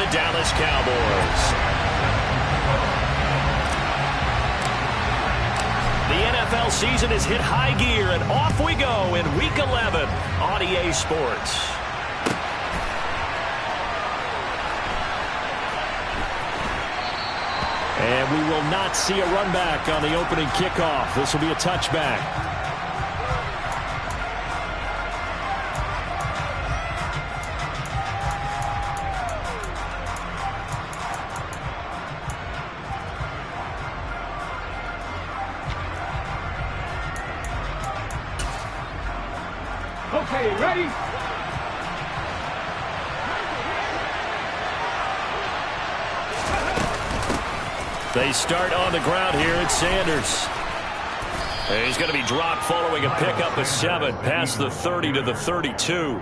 the Dallas Cowboys. The NFL season has hit high gear, and off we go in Week 11 on EA Sports. And we will not see a run back on the opening kickoff. This will be a touchback. Okay, ready? They start on the ground here at Sanders. And he's going to be dropped following a pickup of 7 past the 30 to the 32.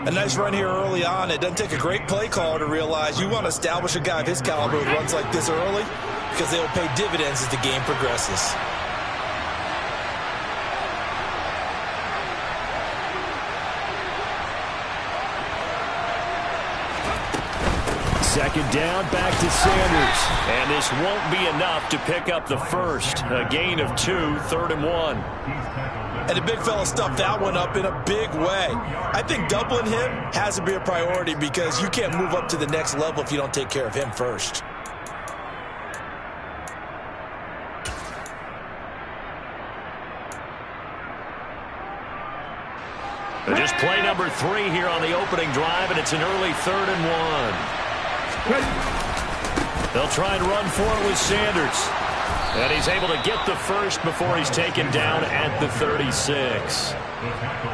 A nice run here early on. It doesn't take a great play caller to realize you want to establish a guy of his caliber who runs like this early because they will pay dividends as the game progresses. Second down, back to Sanders. And this won't be enough to pick up the first. A gain of 2, 3rd and 1. And the big fella stuffed that one up in a big way. I think doubling him has to be a priority because you can't move up to the next level if you don't take care of him first. Just play number 3 here on the opening drive, and it's an early 3rd and 1. They'll try and run for it with Sanders. And he's able to get the first before he's taken down at the 36.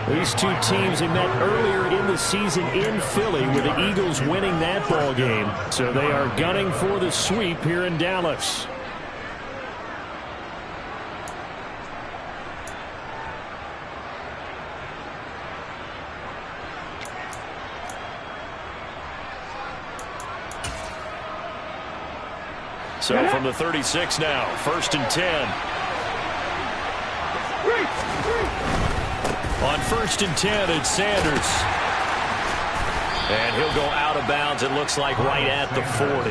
These two teams have met earlier in the season in Philly with the Eagles winning that ball game. So they are gunning for the sweep here in Dallas. So from the 36 now, 1st and 10. On 1st and 10, it's Sanders. And he'll go out of bounds, it looks like, right at the 40.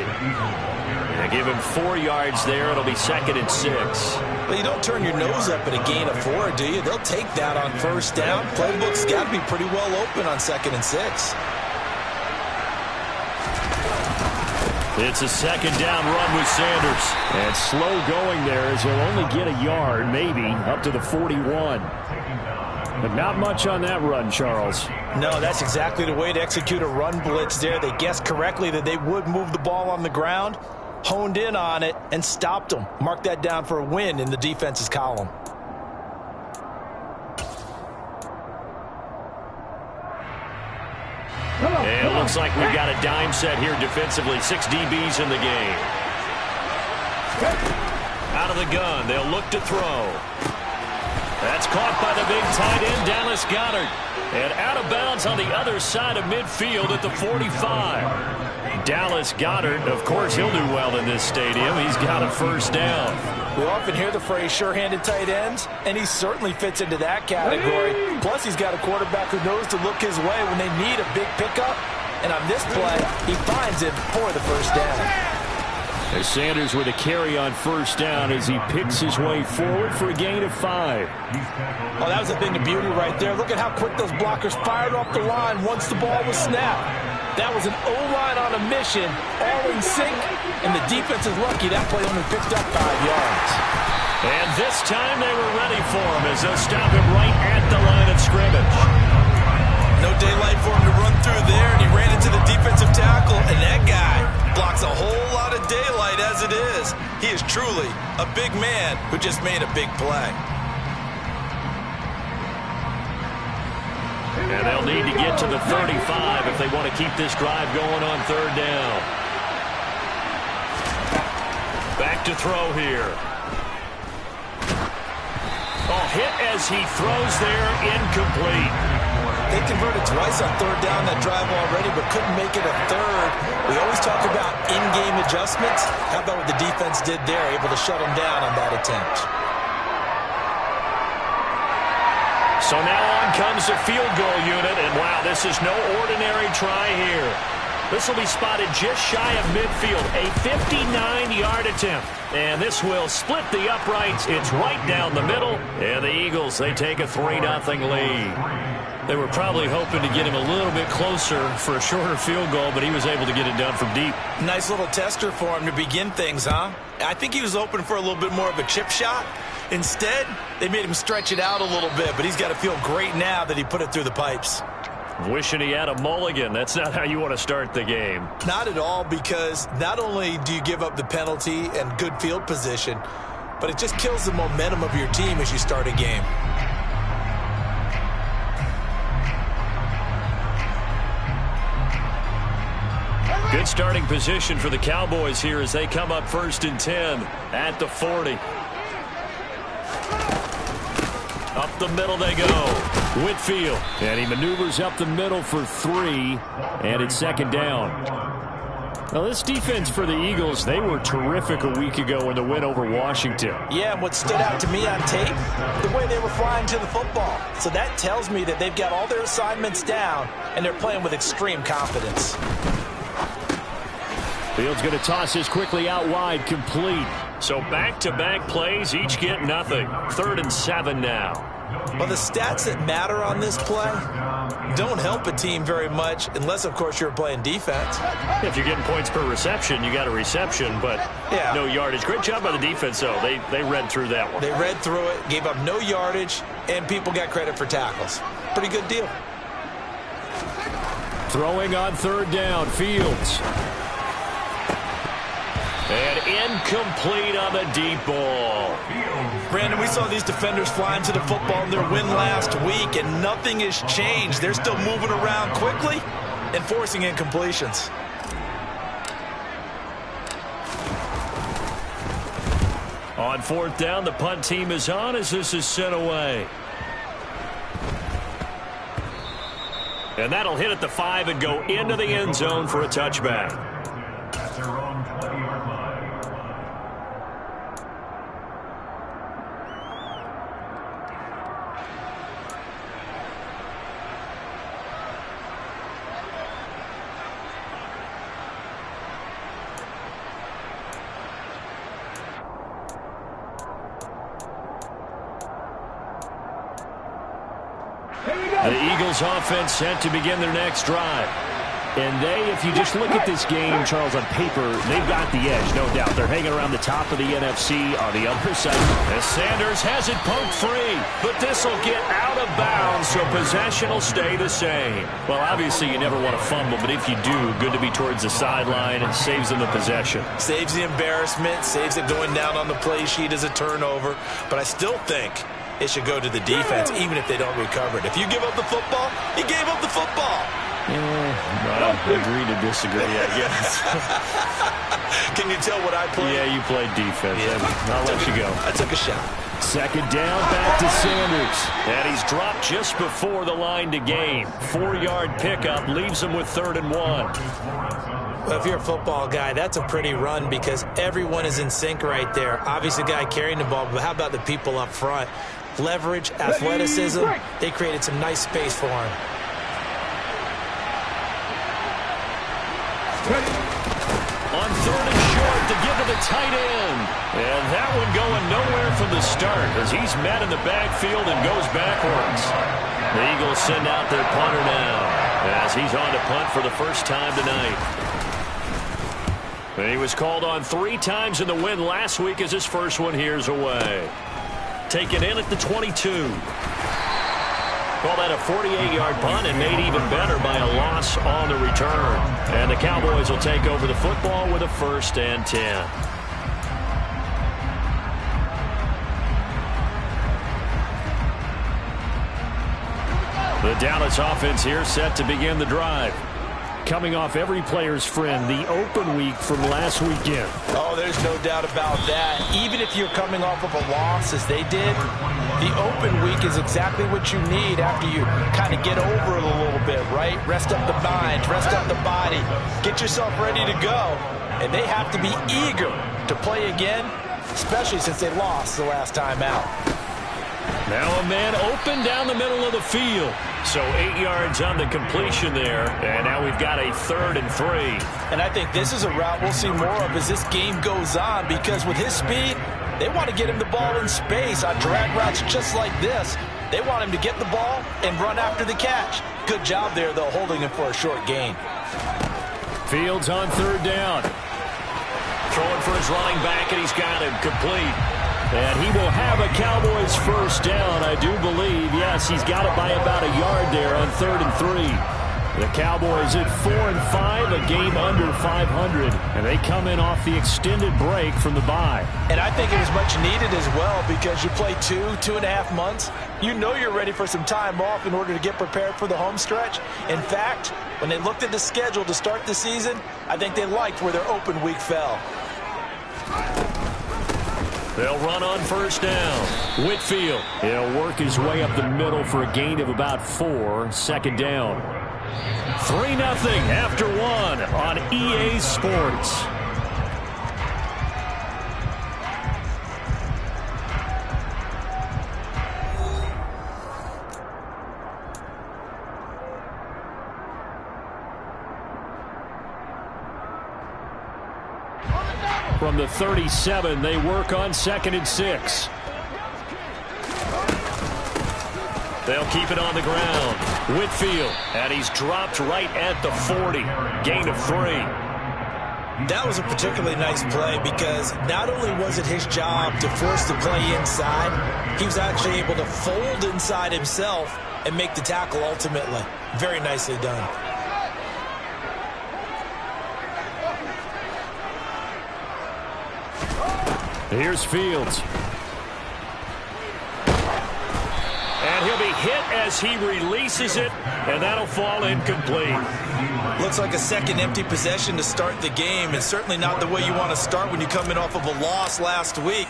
And give him 4 yards there. It'll be 2nd and 6. Well, you don't turn your nose up at a gain of 4, do you? They'll take that on 1st down. Playbook's got to be pretty well open on 2nd and 6. It's a 2nd down run with Sanders. And slow going there as he'll only get a yard, maybe, up to the 41. But not much on that run, Charles. No, that's exactly the way to execute a run blitz there. They guessed correctly that they would move the ball on the ground, honed in on it, and stopped them. Mark that down for a win in the defense's column. And it looks like we've got a dime set here defensively. 6 DBs in the game. Out of the gun. They'll look to throw. That's caught by the big tight end, Dallas Goedert. And out of bounds on the other side of midfield at the 45. Dallas Goedert, of course, he'll do well in this stadium. He's got a 1st down. We often hear the phrase sure-handed tight ends, and he certainly fits into that category. Plus, he's got a quarterback who knows to look his way when they need a big pickup. And on this play, he finds it for the 1st down. As Sanders with a carry on 1st down as he picks his way forward for a gain of 5. Oh, that was a thing of beauty right there. Look at how quick those blockers fired off the line once the ball was snapped. That was an O-line on a mission, all in sync, and the defense is lucky that play only picked up 5 yards. And this time they were ready for him as they'll stop him right at the line of scrimmage. No daylight for him to run through there, and he ran into the defensive tackle, and that guy blocks a whole lot of daylight as it is. He is truly a big man who just made a big play. And they'll need to get to the 35 if they want to keep this drive going on 3rd down. Back to throw here. Oh, hit as he throws there, incomplete. They converted twice on 3rd down that drive already, but couldn't make it a 3rd. We always talk about in-game adjustments. How about what the defense did there, able to shut them down on that attempt? So now on comes the field goal unit, and wow, this is no ordinary try here. This will be spotted just shy of midfield, a 59-yard attempt. And this will split the uprights. It's right down the middle. And the Eagles, they take a 3-0 lead. They were probably hoping to get him a little bit closer for a shorter field goal, but he was able to get it done from deep. Nice little tester for him to begin things, huh? I think he was hoping for a little bit more of a chip shot. Instead, they made him stretch it out a little bit, but he's got to feel great now that he put it through the pipes. Wishing he had a mulligan. That's not how you want to start the game. Not at all, because not only do you give up the penalty and good field position, but it just kills the momentum of your team as you start a game. Good starting position for the Cowboys here as they come up 1st and 10 at the 40. Up the middle they go. Whitfield. And he maneuvers up the middle for 3. And it's 2nd down. Now, this defense for the Eagles, they were terrific a week ago in the win over Washington. Yeah, and what stood out to me on tape, the way they were flying to the football. So that tells me that they've got all their assignments down, and they're playing with extreme confidence. Fields going to toss this quickly out wide, complete. So back-to-back plays, each get nothing. 3rd and 7 now. Well, the stats that matter on this play don't help a team very much unless, of course, you're playing defense. If you're getting points per reception, you got a reception, but no yardage. Great job by the defense, though. They read through that one. They read through it, gave up no yardage, and people got credit for tackles. Pretty good deal. Throwing on 3rd down, Fields. And incomplete on the deep ball. Brandon, we saw these defenders flying to the football in their win last week, and nothing has changed. They're still moving around quickly and forcing incompletions. On 4th down, the punt team is on as this is sent away. And that'll hit at the 5 and go into the end zone for a touchback. The Eagles offense set to begin their next drive. And they, if you just look at this game, Charles, on paper, they've got the edge, no doubt. They're hanging around the top of the NFC on the other side. As Sanders has it poked free, but this will get out of bounds, so possession will stay the same. Well, obviously, you never want to fumble, but if you do, good to be towards the sideline and saves them the possession. Saves the embarrassment, saves it going down on the play sheet as a turnover, but I still think it should go to the defense, even if they don't recover it. If you give up the football, you gave up the football. Well, agree to disagree, I guess. Can you tell what I played? Yeah, you played defense. Yeah. I'll let you go. I took a shot. 2nd down, back to Sanders. And he's dropped just before the line to gain. 4-yard pickup leaves him with 3rd and 1. Well, if you're a football guy, that's a pretty run because everyone is in sync right there. Obviously, the guy carrying the ball, but how about the people up front? Leverage, athleticism, they created some nice space for him. On 3rd and short to give to the tight end. And that one going nowhere from the start as he's met in the backfield and goes backwards. The Eagles send out their punter now as he's on to punt for the first time tonight. And he was called on 3 times in the win last week as his first one here's away. Taken in at the 22. Call that a 48-yard punt and made even better by a loss on the return. And the Cowboys will take over the football with a 1st and 10. The Dallas offense here set to begin the drive. Coming off every player's friend, the open week from last weekend. Oh, there's no doubt about that. Even if you're coming off of a loss as they did, the open week is exactly what you need after you kind of get over it a little bit, right? Rest up the mind, rest up the body, get yourself ready to go. And they have to be eager to play again, especially since they lost the last time out. Now a man open down the middle of the field. So 8 yards on the completion there. And now we've got a 3rd and 3. And I think this is a route we'll see more of as this game goes on, because with his speed, they want to get him the ball in space on drag routes just like this. They want him to get the ball and run after the catch. Good job there, though, holding him for a short gain. Fields on 3rd down. Throwing for his running back, and he's got him complete. And he will have a Cowboys 1st down, I do believe. Yes, he's got it by about a yard there on 3rd and 3. The Cowboys at 4-5, a game under 500. And they come in off the extended break from the bye. And I think it was much needed as well, because you play 2.5 months. You know you're ready for some time off in order to get prepared for the home stretch. In fact, when they looked at the schedule to start the season, I think they liked where their open week fell. They'll run on 1st down. Whitfield, he'll work his way up the middle for a gain of about 4. 2nd down. 3-0 after 1 on EA Sports. From the 37, they work on 2nd and 6. They'll keep it on the ground. Whitfield, and he's dropped right at the 40. Gain of 3. That was a particularly nice play, because not only was it his job to force the play inside, he was actually able to fold inside himself and make the tackle ultimately. Very nicely done. Here's Fields. And he'll be hit as he releases it, and that'll fall incomplete. Looks like a second empty possession to start the game, and certainly not the way you want to start when you're coming off of a loss last week.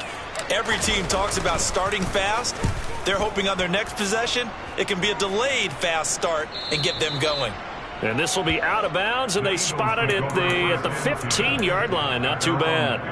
Every team talks about starting fast. They're hoping on their next possession, it can be a delayed fast start and get them going. And this will be out of bounds, and they spot it at the 15-yard line. Not too bad.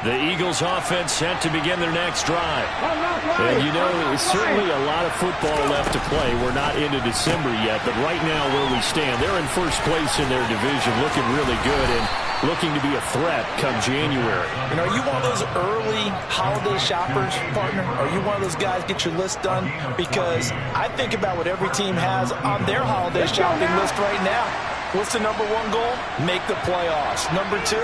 The Eagles offense set to begin their next drive. And you know, there's certainly a lot of football left to play. We're not into December yet, but right now where we stand, they're in 1st place in their division, looking really good and looking to be a threat come January. And are you one of those early holiday shoppers, partner? Are you one of those guys get your list done? Because I think about what every team has on their holiday shopping list right now. What's the number 1 goal? Make the playoffs. Number 2,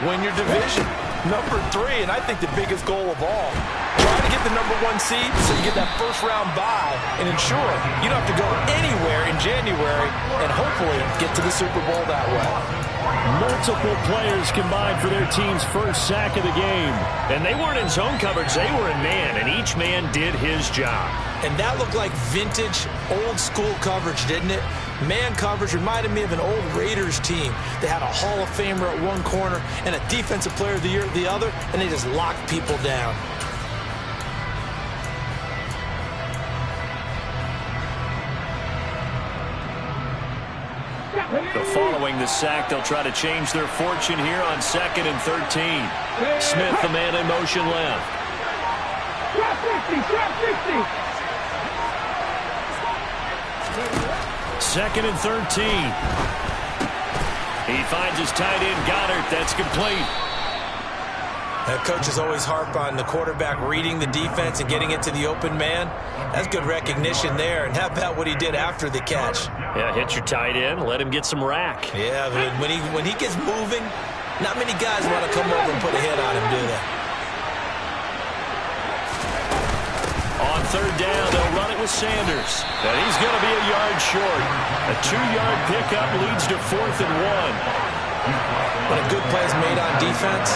win your division. Number 3, and I think the biggest goal of all, try to get the number 1 seed so you get that 1st round bye and ensure you don't have to go anywhere in January and hopefully get to the Super Bowl that way. Multiple players combined for their team's 1st sack of the game. And they weren't in zone coverage, they were in man, and each man did his job. And that looked like vintage, old-school coverage, didn't it? Man coverage reminded me of an old Raiders team. They had a Hall of Famer at one corner and a Defensive Player of the Year at the other, and they just locked people down. So following the sack, they'll try to change their fortune here on 2nd and 13. Smith, the man in motion left. Trap 50, 2nd and 13. He finds his tight end, Goddard. That's complete. Coaches always harp on the quarterback reading the defense and getting it to the open man. That's good recognition there. And how about what he did after the catch? Yeah, hit your tight end, let him get some rack. Yeah, but when he gets moving, not many guys want to come over and put a hit on him, do they? On 3rd down, they'll run it with Sanders. And he's going to be a yard short. A 2-yard pickup leads to 4th and 1. When a good play is made on defense,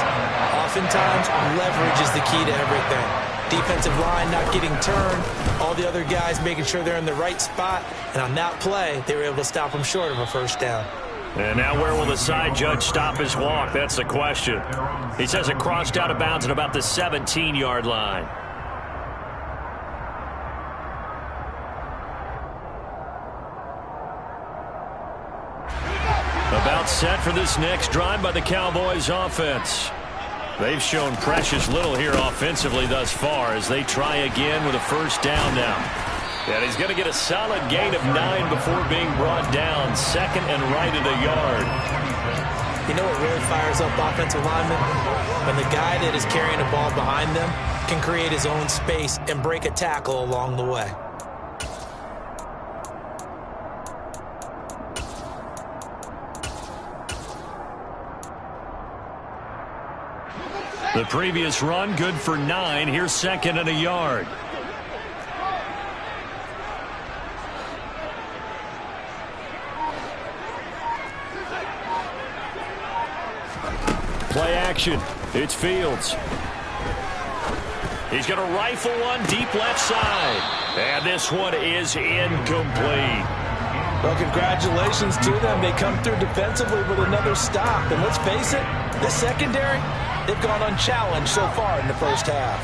oftentimes leverage is the key to everything. Defensive line not getting turned, all the other guys making sure they're in the right spot, and on that play, they were able to stop him short of a 1st down. And now where will the side judge stop his walk? That's the question. He says it crossed out of bounds at about the 17-yard line. set for this next drive by the Cowboys offense. They've shown precious little here offensively thus far as they try again with a first down now. And he's going to get a solid gain of 9 before being brought down. Second and right at a yard. You know what really fires up offensive linemen? When the guy that is carrying the ball behind them can create his own space and break a tackle along the way. The previous run good for 9. Here's second and a yard. Play action. It's Fields. He's going to rifle one deep left side. And this one is incomplete. Well, congratulations to them. They come through defensively with another stop. And let's face it, the secondary, they've gone unchallenged so far in the first half.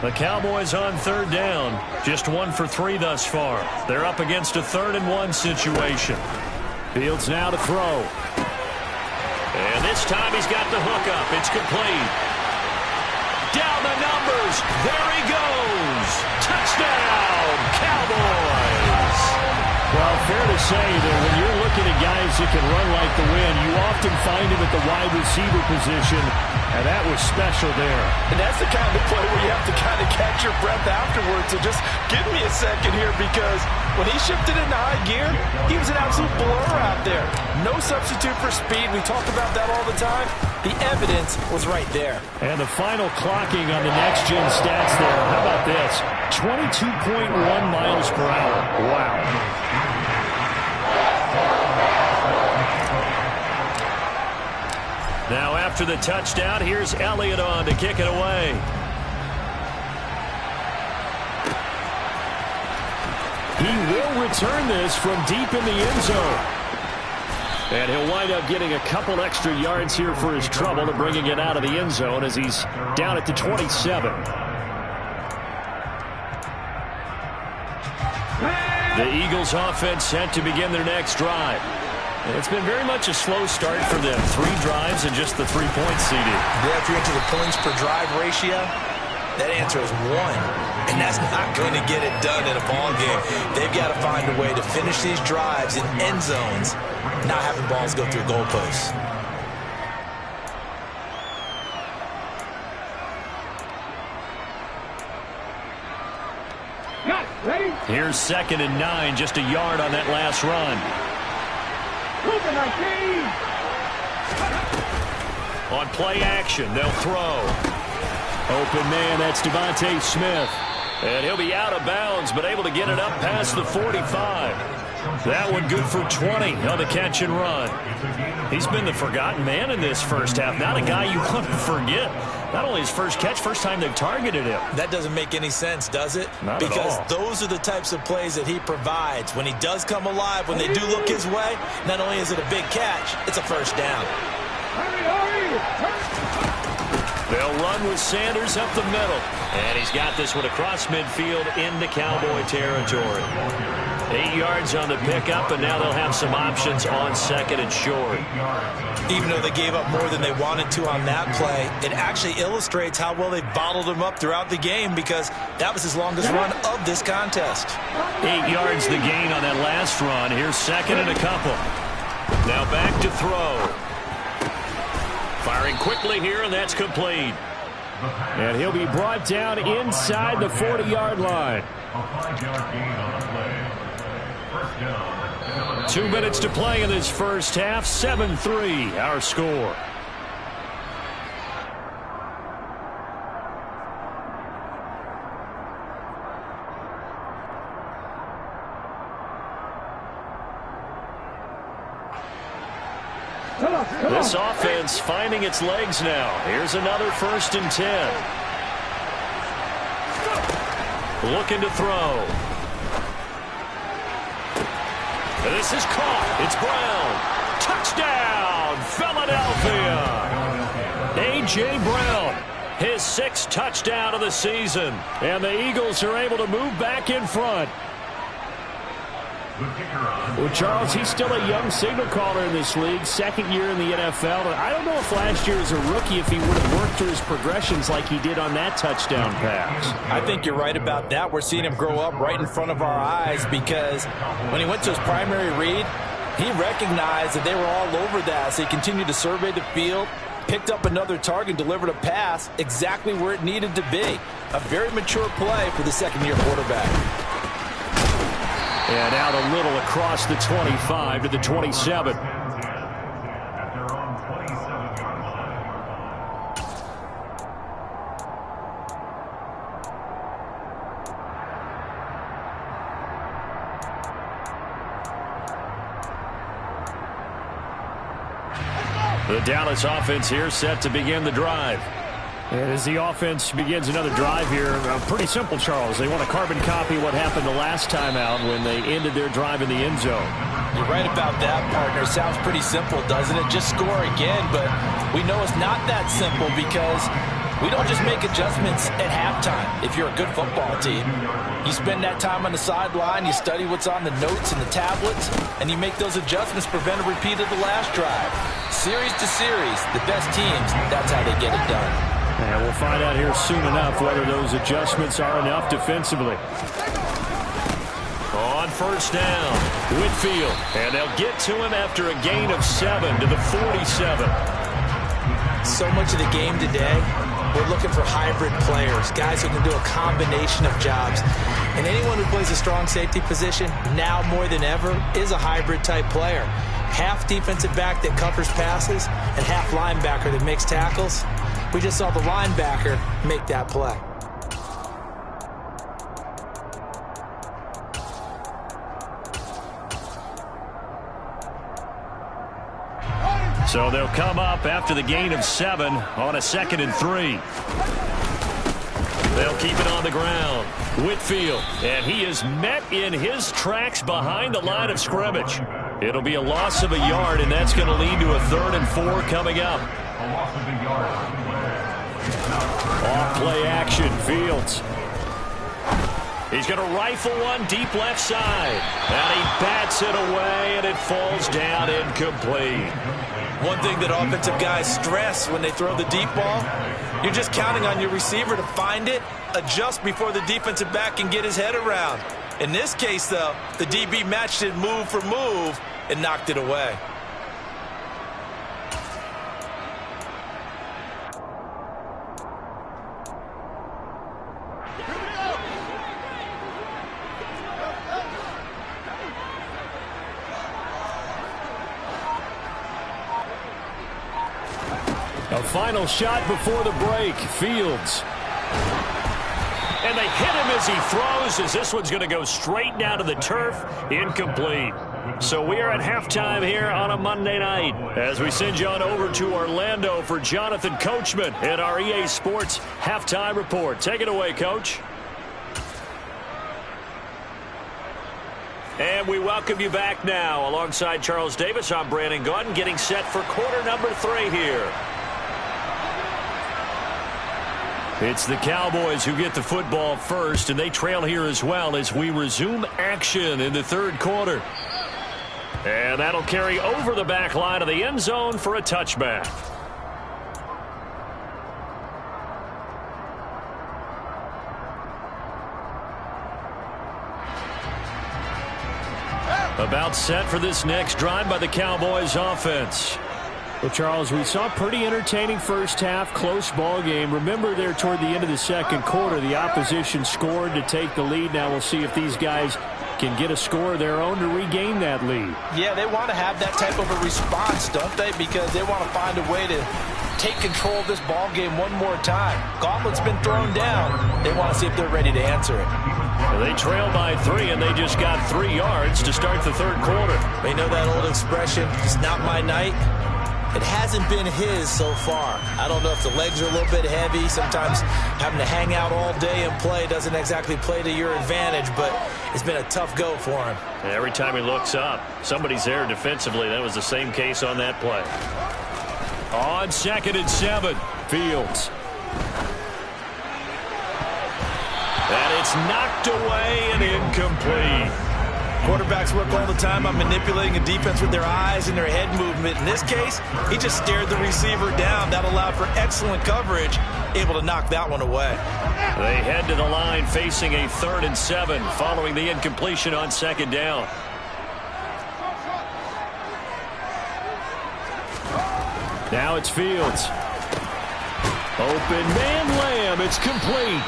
The Cowboys on third down. Just 1 for 3 thus far. They're up against a 3rd and 1 situation. Fields now to throw. And this time he's got the hook up. It's complete. Down the numbers. There he goes. Touchdown, Cowboys. Well, fair to say that when you're looking at guys that can run like the wind, you often find him at the wide receiver position, and that was special there. And that's the kind of play where you have to kind of catch your breath afterwards. So just give me a second here, because when he shifted into high gear, he was an absolute blur out there. No substitute for speed. We talk about that all the time. The evidence was right there. And the final clocking on the next-gen stats there. How about this? 22.1 miles per hour. Wow. Now after the touchdown, here's Elliott on to kick it away. He will return this from deep in the end zone. And he'll wind up getting a couple extra yards here for his trouble and bringing it out of the end zone as he's down at the 27. The Eagles offense set to begin their next drive. And it's been very much a slow start for them. 3 drives and just the 3 points seeded. Yeah, if you're into the points per drive ratio, that answer is 1. And that's not going to get it done in a ball game. They've got to find a way to finish these drives in end zones, not having balls go through goalposts. Here's second and 9, just a yard on that last run. On play action, they'll throw. Open man, that's Devontae Smith. And he'll be out of bounds, but able to get it up past the 45. That one good for 20 on the catch and run. He's been the forgotten man in this first half. Not a guy you want to forget. Not only his first catch, first time they've targeted him. That doesn't make any sense, does it? Not because at all. Those are the types of plays that he provides. When he does come alive, when they do look his way, not only is it a big catch, it's a first down. They'll run with Sanders up the middle. And he's got this one across midfield into Cowboy territory. 8 yards on the pickup, and now they'll have some options on second and short. Even though they gave up more than they wanted to on that play, it actually illustrates how well they bottled him up throughout the game, because that was his longest run of this contest. 8 yards the gain on that last run. Here's second and a couple. Now back to throw. Firing quickly here, and that's complete. And he'll be brought down inside the 40-yard line. 2 minutes to play in this first half. 7-3, our score. This offense finding its legs now. Here's another 1st and 10. Looking to throw. This is caught. It's Brown. Touchdown, Philadelphia. A.J. Brown, his 6th touchdown of the season. And the Eagles are able to move back in front. Well, Charles, he's still a young signal caller in this league, second year in the NFL. I don't know if last year as a rookie if he would have worked through his progressions like he did on that touchdown pass. I think you're right about that. We're seeing him grow up right in front of our eyes because when he went to his primary read, he recognized that they were all over that, so he continued to survey the field, picked up another target, delivered a pass exactly where it needed to be. A very mature play for the second-year quarterback. And out a little across the 25 to the 27. The Dallas offense here set to begin the drive. And as the offense begins another drive here, pretty simple, Charles. They want to carbon copy what happened the last time out when they ended their drive in the end zone. You're right about that, partner. Sounds pretty simple, doesn't it? Just score again, but we know it's not that simple because we don't just make adjustments at halftime if you're a good football team. You spend that time on the sideline, you study what's on the notes and the tablets, and you make those adjustments, prevent a repeat of the last drive. Series to series, the best teams, that's how they get it done. And we'll find out here soon enough whether those adjustments are enough defensively. On first down, Whitfield. And they'll get to him after a gain of 7 to the 47. So much of the game today, we're looking for hybrid players, guys who can do a combination of jobs. And anyone who plays a strong safety position, now more than ever, is a hybrid type player. Half defensive back that covers passes and half linebacker that makes tackles. We just saw the linebacker make that play. So they'll come up after the gain of 7 on a 2nd and 3. They'll keep it on the ground. Whitfield, and he is met in his tracks behind the line of scrimmage. It'll be a loss of a yard, and that's going to lead to a 3rd and 4 coming up. Off play action, Fields. He's going to rifle one deep left side. And he bats it away, and it falls down incomplete. One thing that offensive guys stress when they throw the deep ball, you're just counting on your receiver to find it, adjust before the defensive back can get his head around. In this case, though, the DB matched it move for move and knocked it away. A final shot before the break. Fields. And they hit him as he throws, as this one's going to go straight down to the turf. Incomplete. So we are at halftime here on a Monday night as we send you on over to Orlando for Jonathan Coachman at our EA Sports Halftime Report. Take it away, Coach. And we welcome you back now. Alongside Charles Davis, I'm Brandon Gaudin, getting set for quarter number 3 here. It's the Cowboys who get the football first, and they trail here as well as we resume action in the 3rd quarter. And that'll carry over the back line of the end zone for a touchback. About set for this next drive by the Cowboys offense. Well, Charles, we saw a pretty entertaining first half, close ball game. Remember there toward the end of the 2nd quarter, the opposition scored to take the lead. Now we'll see if these guys can get a score of their own to regain that lead. Yeah, they want to have that type of a response, don't they? Because they want to find a way to take control of this ball game one more time. Gauntlet's been thrown down. They want to see if they're ready to answer it. Well, they trail by 3, and they just got 3 yards to start the 3rd quarter. They know that old expression, it's not my night. It hasn't been his so far. I don't know if the legs are a little bit heavy. Sometimes having to hang out all day and play doesn't exactly play to your advantage, but it's been a tough go for him. Every time he looks up, somebody's there defensively. That was the same case on that play. On 2nd and 7, Fields. And it's knocked away and incomplete. Quarterbacks work all the time on manipulating a defense with their eyes and their head movement. In this case, he just stared the receiver down. That allowed for excellent coverage, able to knock that one away. They head to the line facing a 3rd and 7 following the incompletion on 2nd down. Now it's Fields. Open man, Lamb. It's complete.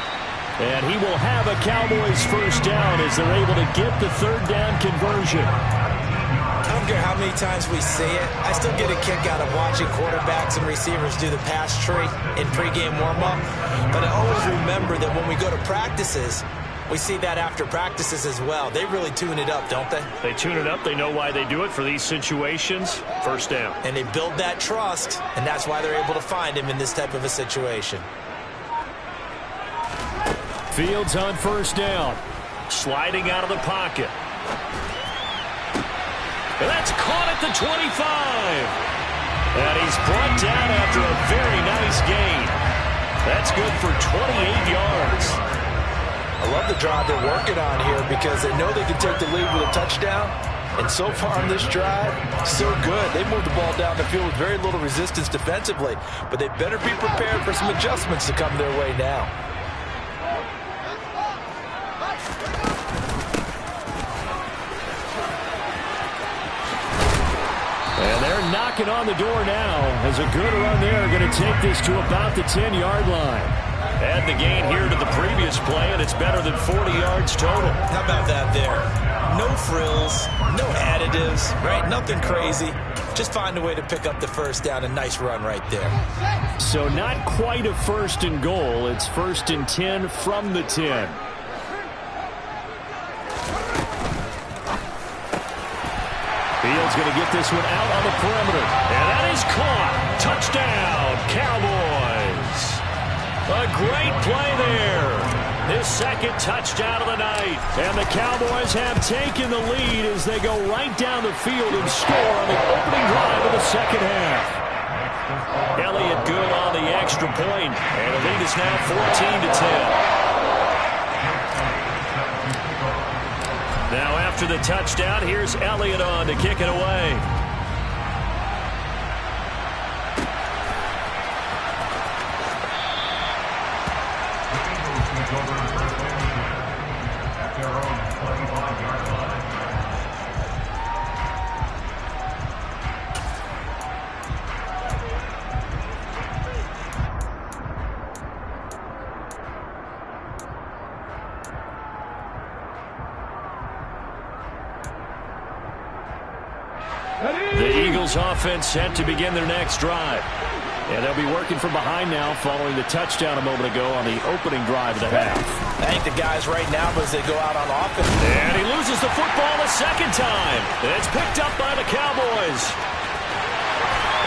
And he will have a Cowboys 1st down as they're able to get the 3rd down conversion. I don't care how many times we see it. I still get a kick out of watching quarterbacks and receivers do the pass tree in pregame warm-up. But I always remember that when we go to practices, we see that after practices as well. They really tune it up, don't they? They tune it up. They know why they do it for these situations. 1st down. And they build that trust, and that's why they're able to find him in this type of a situation. Fields on 1st down. Sliding out of the pocket. And that's caught at the 25. And he's brought down after a very nice gain. That's good for 28 yards. I love the drive they're working on here because they know they can take the lead with a touchdown. And so far on this drive, so good. They moved the ball down the field with very little resistance defensively. But they better be prepared for some adjustments to come their way now. And they're knocking on the door now as a good run there going to take this to about the 10-yard line. Add the gain here to the previous play, and it's better than 40 yards total. How about that there? No frills, no additives, right? Nothing crazy. Just find a way to pick up the 1st down. A nice run right there. So not quite a 1st and goal. It's 1st and 10 from the 10. Fields going to get this one out on the perimeter. And that is caught. Touchdown, Cowboys. A great play there. His 2nd touchdown of the night. And the Cowboys have taken the lead as they go right down the field and score on the opening drive of the 2nd half. Elliott good on the extra point. And the lead is now 14-10. Now after the touchdown, here's Elliott on to kick it away. The Eagles offense set to begin their next drive. And they'll be working from behind now following the touchdown a moment ago on the opening drive of the half. I think the guys right now as they go out on offense. And he loses the football a 2nd time. And it's picked up by the Cowboys.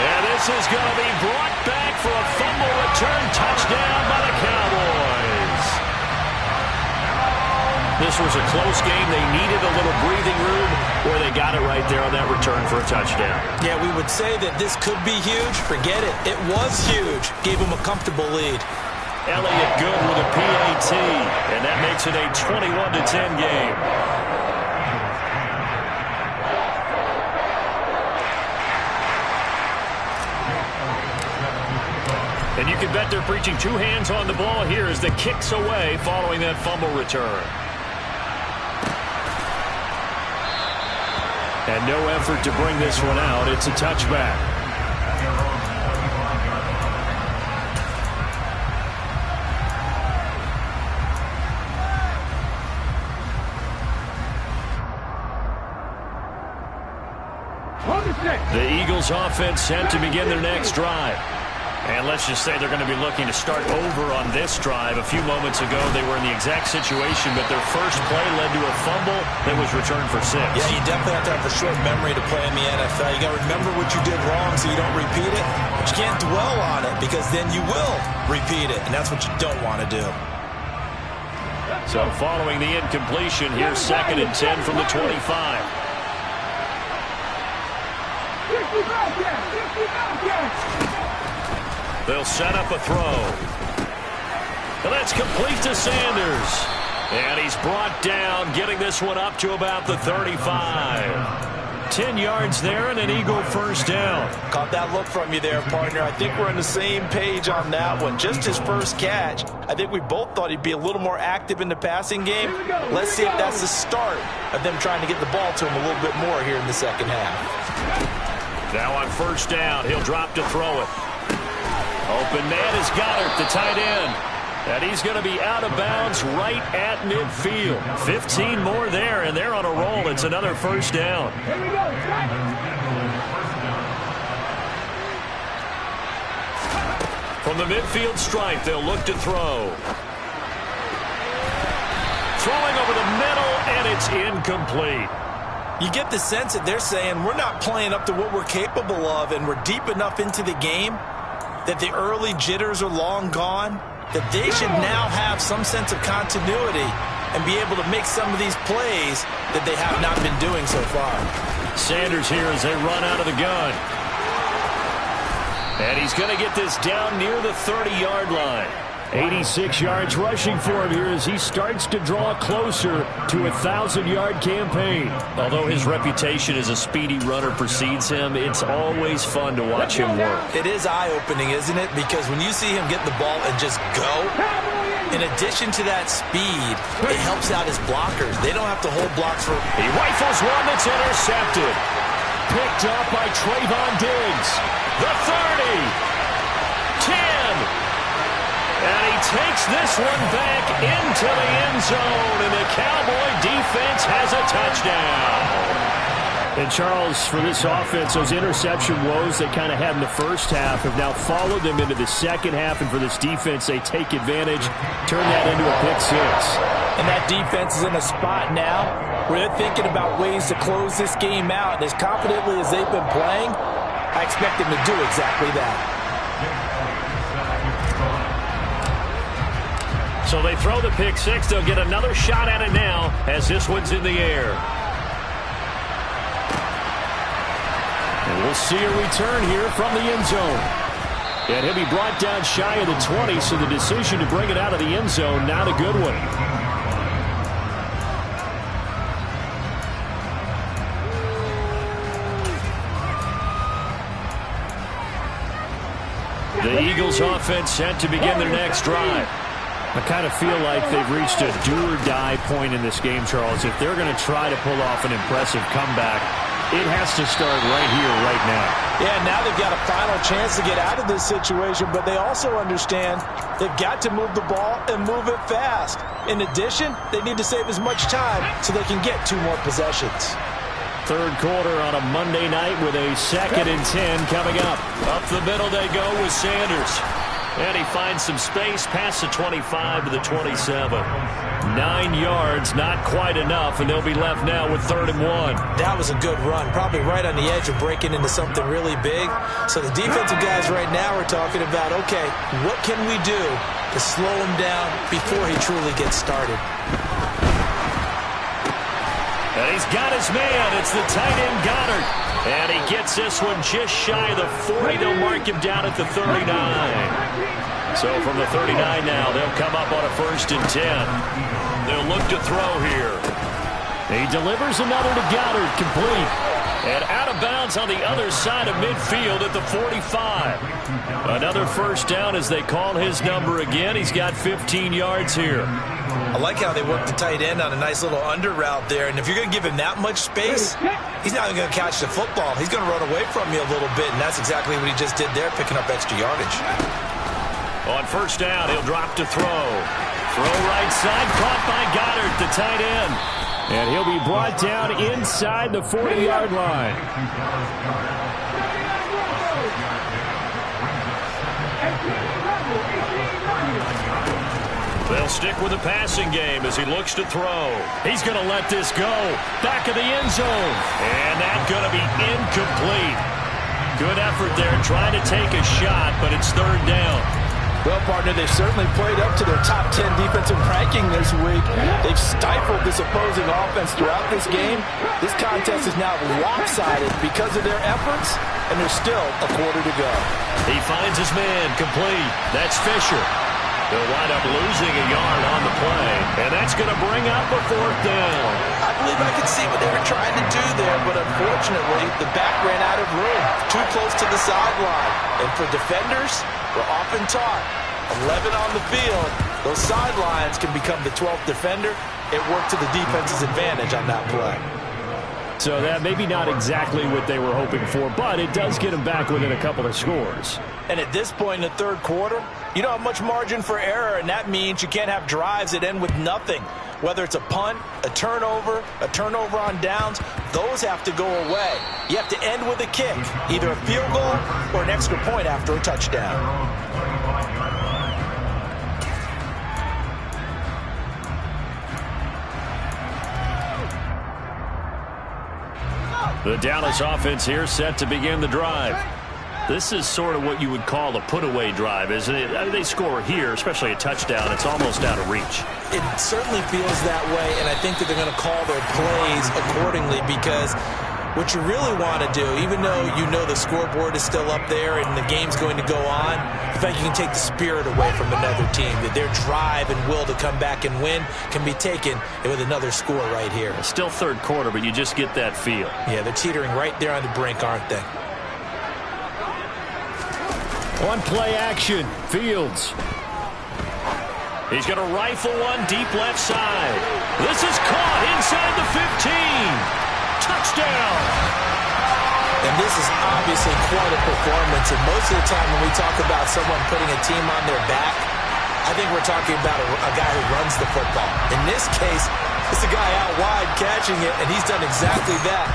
And this is going to be brought back for a fumble return touchdown by the Cowboys. This was a close game. They needed a little breathing room, or they got it right there on that return for a touchdown. Yeah, we would say that this could be huge. Forget it. It was huge. Gave them a comfortable lead. Elliott good with a PAT, and that makes it a 21-10 game. And you can bet they're preaching 2 hands on the ball here as the kick's away following that fumble return. And no effort to bring this one out. It's a touchback. The Eagles offense set to begin their next drive. And let's just say they're going to be looking to start over on this drive. A few moments ago, they were in the exact situation, but their first play led to a fumble that was returned for 6. Yeah, you definitely have to have a short memory to play in the NFL. You got to remember what you did wrong so you don't repeat it. But you can't dwell on it because then you will repeat it, and that's what you don't want to do. So following the incompletion, here's 2nd and 10 from the 25. 50 back there! 50 back there! They'll set up a throw. And that's complete to Sanders. And he's brought down, getting this one up to about the 35. 10 yards there and an Eagle first down. Caught that look from you there, partner. I think we're on the same page on that one. Just his first catch. I think we both thought he'd be a little more active in the passing game. Let's see if that's the start of them trying to get the ball to him a little bit more here in the second half. Now on first down, he'll drop to throw it. Open man is Goddard, the tight end. And he's going to be out of bounds right at midfield. 15 more there, and they're on a roll. It's another first down. Here we go. From the midfield stripe, they'll look to throw. Throwing over the middle, and it's incomplete. You get the sense that they're saying we're not playing up to what we're capable of, and we're deep enough into the game that the early jitters are long gone, that they should now have some sense of continuity and be able to make some of these plays that they have not been doing so far. Sanders here as they run out of the gun. And he's going to get this down near the 30-yard line. 86 yards rushing for him here as he starts to draw closer to a 1,000-yard campaign. Although his reputation as a speedy runner precedes him, it's always fun to watch him work. It is eye-opening, isn't it? Because when you see him get the ball and just go, in addition to that speed, it helps out his blockers. They don't have to hold blocks for... He rifles one that's intercepted. Picked up by Trayvon Diggs. The 30. 10. And he takes this one back into the end zone, and the Cowboy defense has a touchdown. And Charles, for this offense, those interception woes they kind of had in the first half have now followed them into the second half, and for this defense, they take advantage, turn that into a pick six. And that defense is in a spot now where they're thinking about ways to close this game out, and as confidently as they've been playing, I expect them to do exactly that. So they throw the pick six. They'll get another shot at it now as this one's in the air. And we'll see a return here from the end zone. And he'll be brought down shy of the 20, so the decision to bring it out of the end zone, not a good one. The Eagles offense set to begin their next drive. I kind of feel like they've reached a do-or-die point in this game, Charles. If they're going to try to pull off an impressive comeback, it has to start right here, right now. Yeah, now they've got a final chance to get out of this situation, but they also understand they've got to move the ball and move it fast. In addition, they need to save as much time so they can get 2 more possessions. Third quarter on a Monday night with a 2nd and 10 coming up. Up the middle they go with Sanders. And he finds some space past the 25 to the 27. 9 yards, not quite enough, and they'll be left now with 3rd and 1. That was a good run, probably right on the edge of breaking into something really big. So the defensive guys right now are talking about, okay, what can we do to slow him down before he truly gets started? And he's got his man. It's the tight end Goddard. And he gets this one just shy of the 40. They'll mark him down at the 39. So from the 39 now, they'll come up on a 1st and 10. They'll look to throw here. He delivers another to Goddard, complete. And out of bounds on the other side of midfield at the 45. Another first down as they call his number again. He's got 15 yards here. I like how they work the tight end on a nice little under route there. And if you're going to give him that much space, he's not even going to catch the football. He's going to run away from you a little bit, and that's exactly what he just did there, picking up extra yardage. On first down, he'll drop to throw. Throw right side, caught by Goddard, the tight end. And he'll be brought down inside the 40-yard line. They'll stick with the passing game as he looks to throw. He's going to let this go. Back of the end zone. And that's going to be incomplete. Good effort there trying to take a shot, but it's 3rd down. Well, partner, they've certainly played up to their top 10 defensive ranking this week. They've stifled this opposing offense throughout this game. This contest is now lopsided because of their efforts, and there's still a quarter to go. He finds his man complete. That's Fisher. They'll wind up losing a yard on the play, and that's going to bring up a 4th down. I believe I could see what they were trying to do there, but unfortunately, the back ran out of room, too close to the sideline. And for defenders, we're often taught, 11 on the field, those sidelines can become the 12th defender. It worked to the defense's advantage on that play. So that maybe not exactly what they were hoping for, but it does get them back within a couple of scores. And at this point in the 3rd quarter, you don't have much margin for error, and that means you can't have drives that end with nothing. Whether it's a punt, a turnover on downs, those have to go away. You have to end with a kick, either a field goal or an extra point after a touchdown. The Dallas offense here set to begin the drive. This is sort of what you would call a put-away drive, isn't it? I mean, they score here, especially a touchdown. It's almost out of reach. It certainly feels that way, and I think that they're going to call their plays accordingly because what you really want to do, even though you know the scoreboard is still up there and the game's going to go on, in fact, you can take the spirit away from another team, that their drive and will to come back and win can be taken with another score right here. It's still 3rd quarter, but you just get that feel. Yeah, they're teetering right there on the brink, aren't they? On play action, Fields. He's going to rifle one deep left side. This is caught inside the 15. Touchdown. And this is obviously quite a performance. And most of the time when we talk about someone putting a team on their back, I think we're talking about a guy who runs the football. In this case, it's a guy out wide catching it, and he's done exactly that,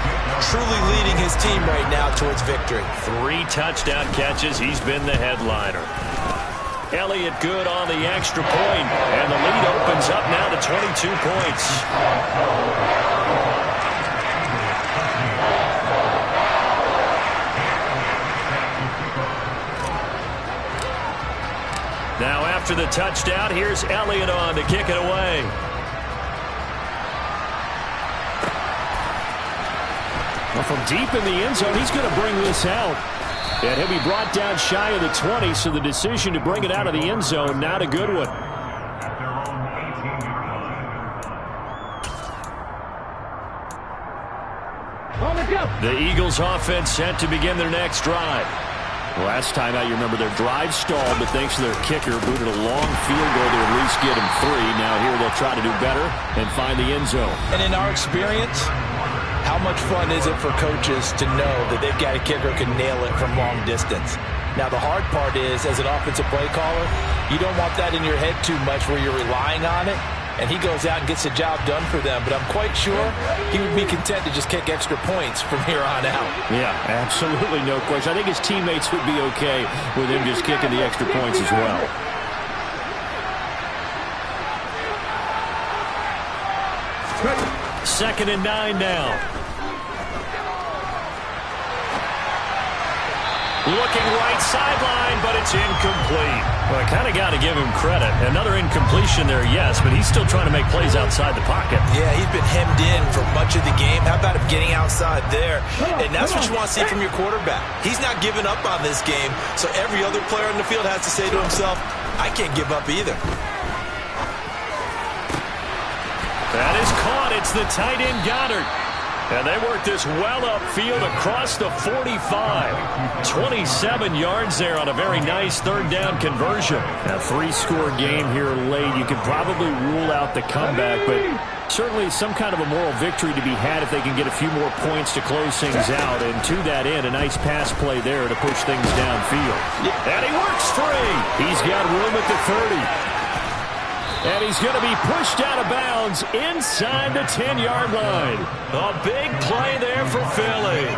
truly leading his team right now towards victory. 3 touchdown catches. He's been the headliner. Elliott good on the extra point, and the lead opens up now to 22 points. Now after the touchdown, here's Elliott on to kick it away. Well, from deep in the end zone, he's going to bring this out. And he'll be brought down shy of the 20, so the decision to bring it out of the end zone, not a good one. The Eagles offense set to begin their next drive. Last time out, you remember their drive stalled, but thanks to their kicker, booted a long field goal to at least get him 3. Now here they'll try to do better and find the end zone. And in our experience, how much fun is it for coaches to know that they've got a kicker who can nail it from long distance? Now, the hard part is, as an offensive play caller, you don't want that in your head too much where you're relying on it. And he goes out and gets the job done for them. But I'm quite sure he would be content to just kick extra points from here on out. Yeah, absolutely no question. I think his teammates would be okay with him just kicking the extra points as well. Second and 9 now. Looking right sideline, but it's incomplete. Well, I kind of got to give him credit. Another incompletion there, yes, but he's still trying to make plays outside the pocket. Yeah, he's been hemmed in for much of the game. How about him getting outside there? And that's what you want to see from your quarterback. He's not giving up on this game, so every other player on the field has to say to himself, I can't give up either. That is caught. It's the tight end Goddard. And they work this well upfield across the 45. 27 yards there on a very nice 3rd down conversion. A 3-score game here late. You could probably rule out the comeback, but certainly some kind of a moral victory to be had if they can get a few more points to close things out. And to that end, a nice pass play there to push things downfield. And he works free. He's got room at the 30. And he's going to be pushed out of bounds inside the 10-yard line. A big play there for Philly.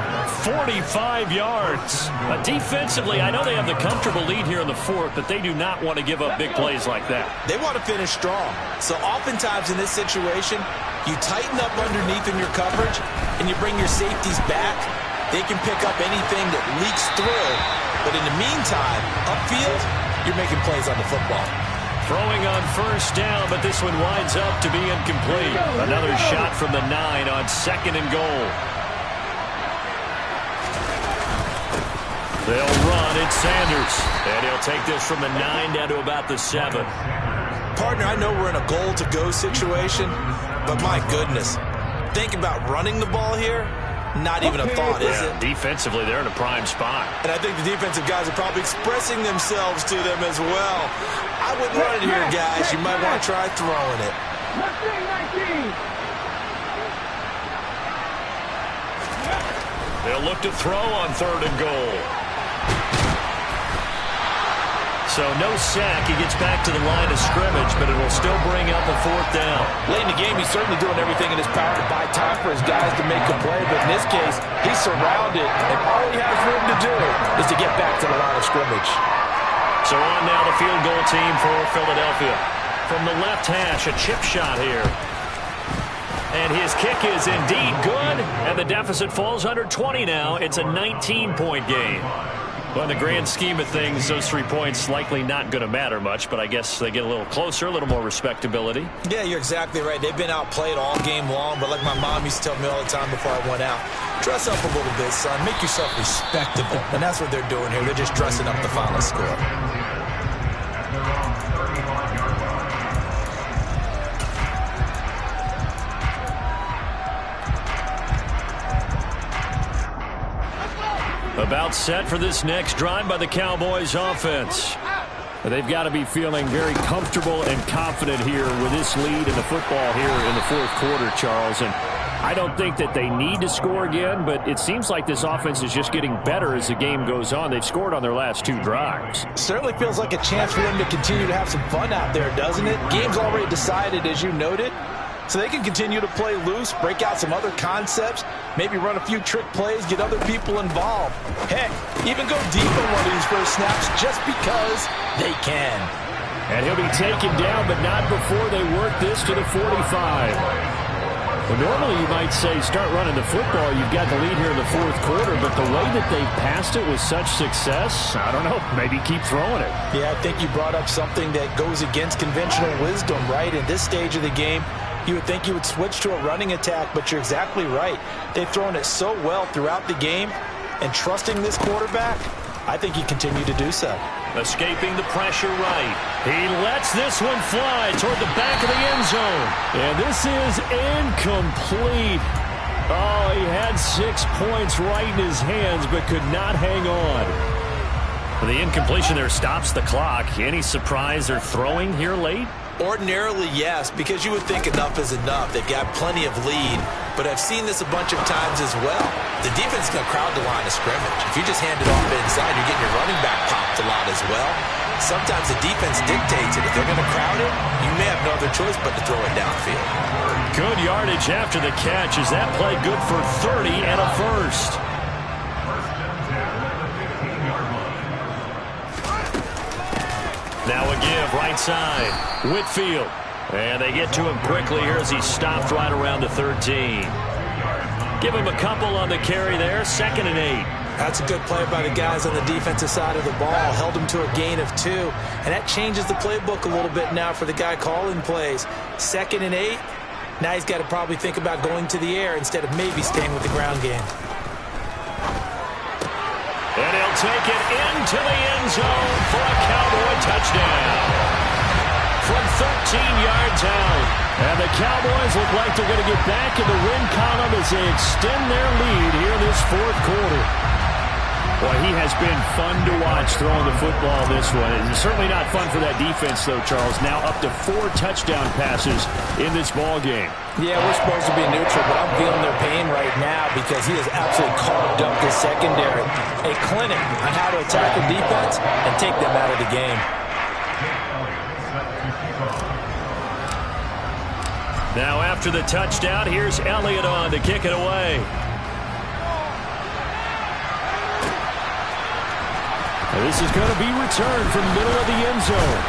45 yards. Defensively, I know they have the comfortable lead here in the 4th, but they do not want to give up big plays like that. They want to finish strong. So oftentimes in this situation, you tighten up underneath in your coverage, and you bring your safeties back. They can pick up anything that leaks through. But in the meantime, upfield, you're making plays on the football. Throwing on 1st down, but this one winds up to be incomplete. Another shot from the 9 on 2nd and goal. They'll run. It's Sanders. And he'll take this from the 9 down to about the 7. Partner, I know we're in a goal-to-go situation, but my goodness, think about running the ball here. Not even a thought, is it? Defensively, they're in a prime spot. And I think the defensive guys are probably expressing themselves to them as well. I wouldn't run it here, guys. You might want to try throwing it. They'll look to throw on 3rd and goal. So no sack. He gets back to the line of scrimmage, but it will still bring up a 4th down. Late in the game, he's certainly doing everything in his power to buy time for his guys to make a play. But in this case, he's surrounded, and all he has room to do is to get back to the line of scrimmage. So on now the field goal team for Philadelphia. From the left hash, a chip shot here. And his kick is indeed good, and the deficit falls under 20 now. It's a 19-point game. Well, in the grand scheme of things, those 3 points likely not going to matter much, but I guess they get a little closer, a little more respectability. Yeah, you're exactly right. They've been outplayed all game long, but like my mom used to tell me all the time before I went out, dress up a little bit, son. Make yourself respectable. And that's what they're doing here. They're just dressing up the final score. About set for this next drive by the Cowboys offense. They've got to be feeling very comfortable and confident here with this lead in the football here in the 4th quarter, Charles. And I don't think that they need to score again, but it seems like this offense is just getting better as the game goes on. They've scored on their last 2 drives. Certainly feels like a chance for them to continue to have some fun out there, doesn't it? Game's already decided, as you noted. So they can continue to play loose, break out some other concepts, maybe run a few trick plays, get other people involved. Heck, even go deep on one of these first snaps just because they can. And he'll be taken down, but not before they work this to the 45. Well, normally you might say start running the football. You've got the lead here in the 4th quarter, but the way that they've passed it with such success, I don't know, maybe keep throwing it. Yeah, I think you brought up something that goes against conventional wisdom, right? In this stage of the game, you would think you would switch to a running attack, but you're exactly right. They've thrown it so well throughout the game, and trusting this quarterback, I think you continue to do so. Escaping the pressure right. He lets this one fly toward the back of the end zone. And this is incomplete. Oh, he had 6 points right in his hands, but could not hang on. The incompletion there stops the clock. Any surprise they're throwing here late? Ordinarily, yes, because you would think enough is enough. They've got plenty of lead, but I've seen this a bunch of times as well. The defense is going to crowd the line of scrimmage. If you just hand it off inside, you're getting your running back popped a lot as well. Sometimes the defense dictates it. If they're going to crowd it, you may have no other choice but to throw it downfield. Good yardage after the catch. Is that play good for 30 and a first? Now a give right side. Whitfield. And they get to him quickly here as he stopped right around the 13. Give him a couple on the carry there. 2nd and 8. That's a good play by the guys on the defensive side of the ball. Held him to a gain of 2. And that changes the playbook a little bit now for the guy calling plays. 2nd and 8. Now he's got to probably think about going to the air instead of maybe staying with the ground game. And he'll take it into the end zone for a Cowboy touchdown. From 13 yards out. And the Cowboys look like they're going to get back in the win column as they extend their lead here in this 4th quarter. Boy, he has been fun to watch throwing the football this one. It's certainly not fun for that defense, though, Charles. Now up to 4 touchdown passes in this ball game. Yeah, we're supposed to be neutral, but I'm feeling their pain right now because he has absolutely carved up the secondary. A clinic on how to attack the defense and take them out of the game. Now after the touchdown, here's Elliott on to kick it away. This is going to be returned from the middle of the end zone.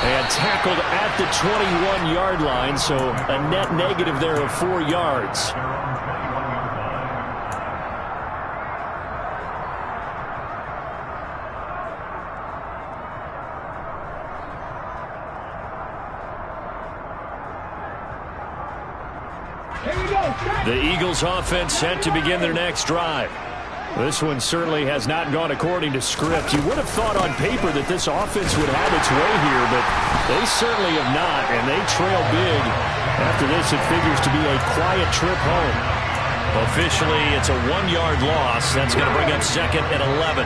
And tackled at the 21-yard line, so a net negative there of 4 yards. The Eagles offense set to begin their next drive. This one certainly has not gone according to script. You would have thought on paper that this offense would have its way here, but they certainly have not, and they trail big. After this, it figures to be a quiet trip home. Officially, it's a 1-yard loss. That's going to bring up second and 11.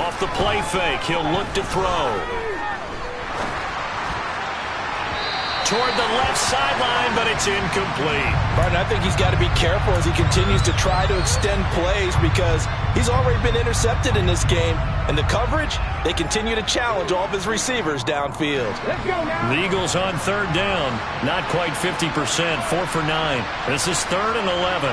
Off the play fake, he'll look to throw. Toward the left sideline, but it's incomplete. Barton, I think he's got to be careful as he continues to try to extend plays because he's already been intercepted in this game. And the coverage, they continue to challenge all of his receivers downfield. Let's go now. The Eagles on third down. Not quite 50%, 4 for 9. This is 3rd and 11.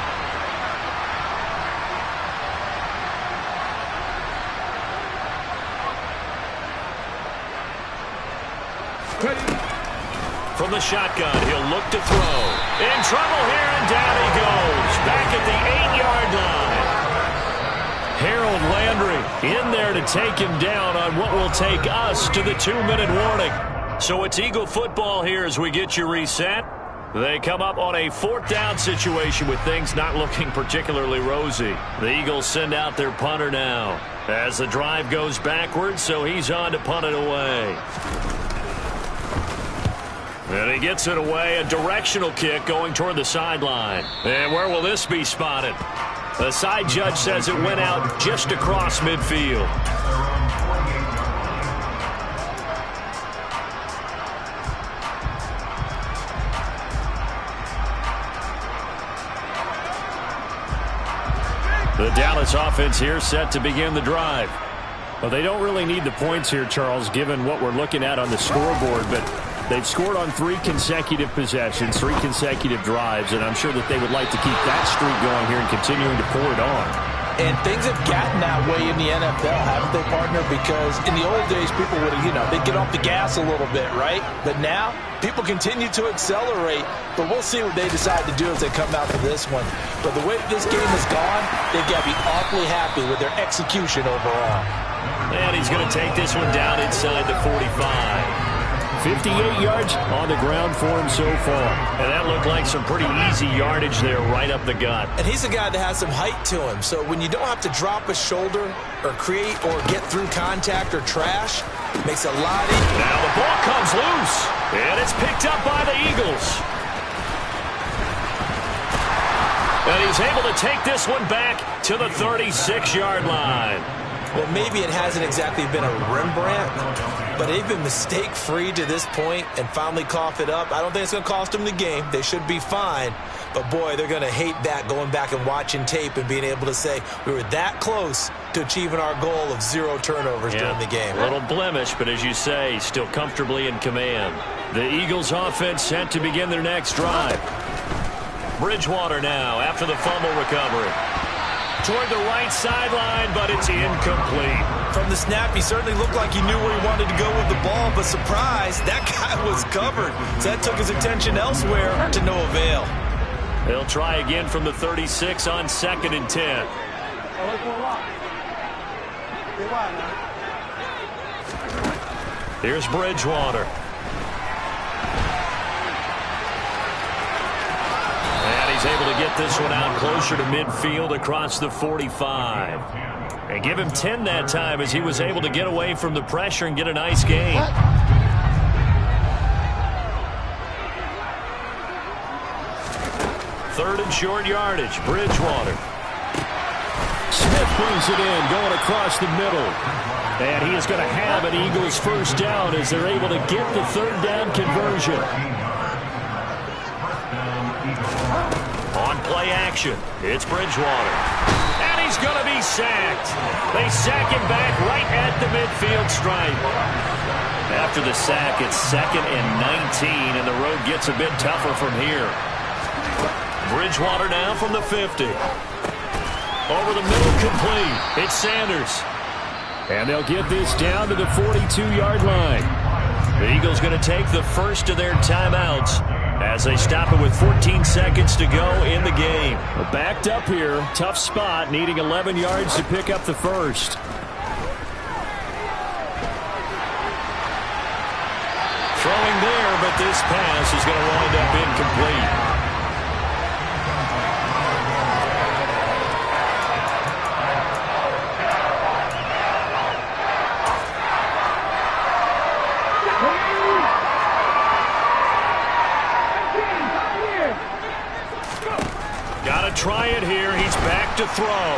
From the shotgun, he'll look to throw. In trouble here, and down he goes. Back at the 8-yard line. Harold Landry in there to take him down on what will take us to the 2-minute warning. So it's Eagle football here as we get you reset. They come up on a 4th down situation with things not looking particularly rosy. The Eagles send out their punter now as the drive goes backwards, so he's on to punt it away. And he gets it away, a directional kick going toward the sideline. And where will this be spotted? The side judge says it went out just across midfield. The Dallas offense here set to begin the drive. Well, they don't really need the points here, Charles, given what we're looking at on the scoreboard, but they've scored on 3 consecutive possessions, 3 consecutive drives, and I'm sure that they would like to keep that streak going here and continuing to pour it on. And things have gotten that way in the NFL, haven't they, partner? Because in the old days, people would, they'd get off the gas a little bit, right? But now, people continue to accelerate, but we'll see what they decide to do as they come out to this one. But the way this game has gone, they've got to be awfully happy with their execution overall. And he's going to take this one down inside the 45. 58 yards on the ground for him so far. And that looked like some pretty easy yardage there right up the gut. And he's a guy that has some height to him. So when you don't have to drop a shoulder or create or get through contact or trash, makes it a lot easier. Now the ball comes loose. And it's picked up by the Eagles. And he's able to take this one back to the 36-yard line. Well, maybe it hasn't exactly been a Rembrandt, but they've been mistake-free to this point and finally cough it up. I don't think it's going to cost them the game. They should be fine. But, boy, they're going to hate that, going back and watching tape and being able to say we were that close to achieving our goal of 0 turnovers during the game. A little blemish, but as you say, still comfortably in command. The Eagles offense set to begin their next drive. Bridgewater now after the fumble recovery. Toward the right sideline, but it's incomplete. From the snap, he certainly looked like he knew where he wanted to go with the ball, but surprise, that guy was covered. So that took his attention elsewhere to no avail. They'll try again from the 36 on 2nd and 10. Here's Bridgewater. He's able to get this one out closer to midfield across the 45. And give him 10 that time as he was able to get away from the pressure and get a nice gain. Third and short yardage, Bridgewater. Smith brings it in, going across the middle. And he is going to have an Eagles first down as they're able to get the 3rd down conversion. On play action, it's Bridgewater. And he's going to be sacked. They sack him back right at the midfield stripe. After the sack, it's 2nd and 19, and the road gets a bit tougher from here. Bridgewater now from the 50. Over the middle, complete. It's Sanders. And they'll get this down to the 42-yard line. The Eagles going to take the first of their timeouts as they stop it with 14 seconds to go in the game. Backed up here, tough spot, needing 11 yards to pick up the first. Throwing there, but this pass is going to wind up incomplete. throw.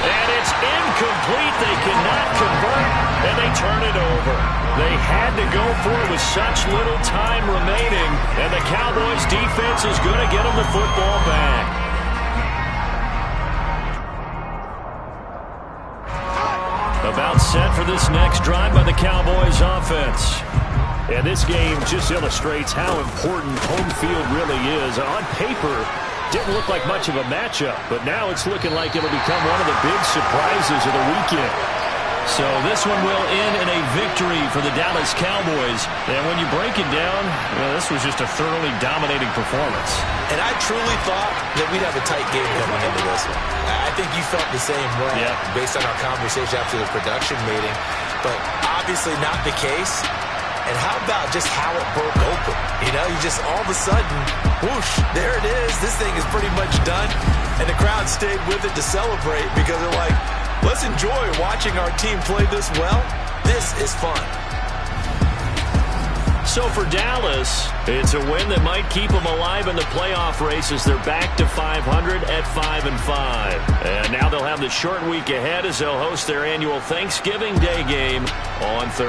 And it's incomplete. They cannot convert, and they turn it over. They had to go for it with such little time remaining, and the Cowboys' defense is going to get them the football back. About set for this next drive by the Cowboys offense. And this game just illustrates how important home field really is. On paper, didn't look like much of a matchup, but now it's looking like it'll become one of the big surprises of the weekend. So this one will end in a victory for the Dallas Cowboys. And when you break it down, well, this was just a thoroughly dominating performance. And I truly thought that we'd have a tight game coming into this one. I think you felt the same way based on our conversation after the production meeting. But obviously not the case. And how about just how it broke open? You know, you just all of a sudden, whoosh, there it is. This thing is pretty much done. And the crowd stayed with it to celebrate because they're like, let's enjoy watching our team play this well. This is fun. So for Dallas, it's a win that might keep them alive in the playoff race as they're back to 500 at 5-5. And now they'll have the short week ahead as they'll host their annual Thanksgiving Day game on Thursday.